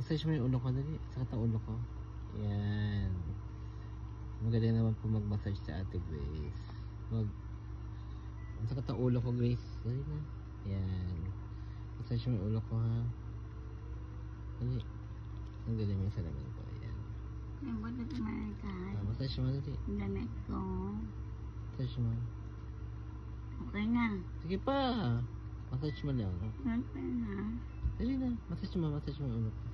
Massage mo yung ulo ko, dali. Sakit ang ulo ko. Yan. Magaling naman po mag-massage sa ate Grace. Sakit ang ulo ko, Grace. Dali na. Yan. Massage mo yung ulo ko, ha. Dali. Ang galing yung salamin ko. Yan. Ay, ba't na tumalikay? Massage mo, dali. Ang damit ko. Massage mo. Okay na. Sige pa. Massage mo lang. Okay na. Dali na. Massage mo yung ulo ko.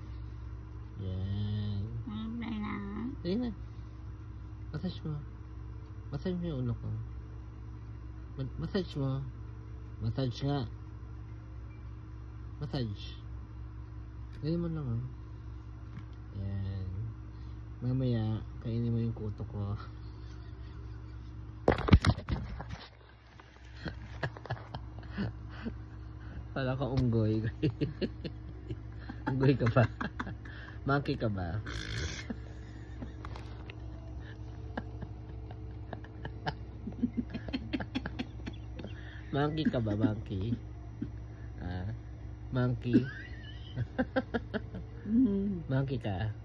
Yan. Okay na. Dali na. Massage mo. Massage mo yung ulo ko. Massage mo. Massage nga. Massage. Dali mo lang, oh. Yan. Mamaya, kainin mo yung kuto ko. Pala ka unggoy. Unggoy ka ba? Monkey ka ba? Monkey ka ba? Monkey? Ah, monkey? Monkey ka?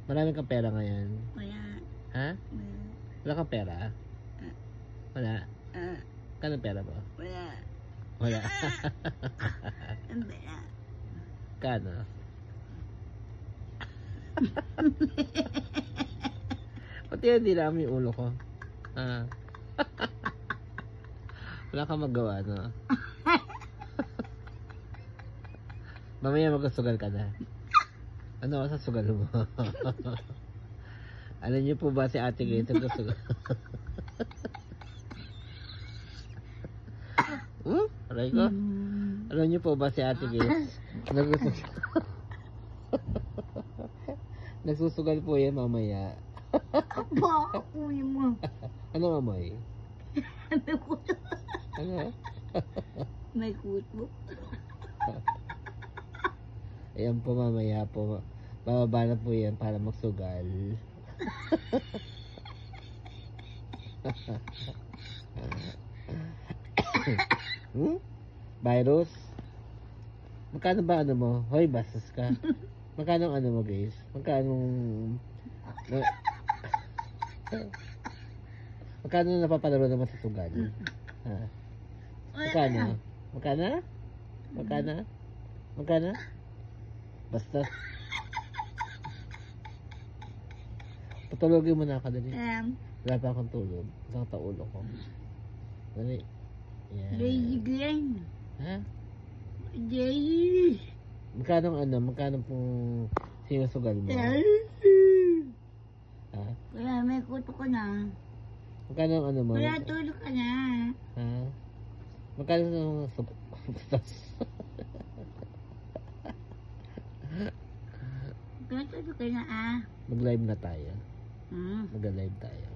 Marami kang pera ngayon? Wala. Ha? Wala kang pera? Wala? Kano pera mo? Wala. Wala. Ang pera. Kano? Pati yan, di namin yung ulo ko. Wala kang magawa, no? Mamaya magsugal ka na. Ano ka sa sugal mo? Alam niyo po ba si ate Grace nagsusugal? Aray ko. Alam niyo po ba si ate Grace nagsusugal? Nagsusugal po yan mamaya. Apa? Kunin mo. Ano amoy? May kuto. Ano? May kuto. Ayan po mamaya po. Bababa na po yan para magsugal. Virus? Magkano ba ano mo? Hoy, bastos ka. Magkano ano mo, guys? Magkano magkano napapalaro naman sa sugal? Ha? Magkano? Magkano? Magkano? Magkano? Basta. Patulogin mo na ako, dali. Wala pa akong tulog. Isang taulo ko. Dali. Yan. Daisy Glenn. Ha? Daisy. Magkano ano? Magkano pong sinusugal mo? Ha? Wala, may kuto ko na. Magkano ano mo? Wala, tulog ka na. Ha? Magkano bastos? Wala, tulog ka na, Mag-live na tayo. Hmm. Mag-live tayo.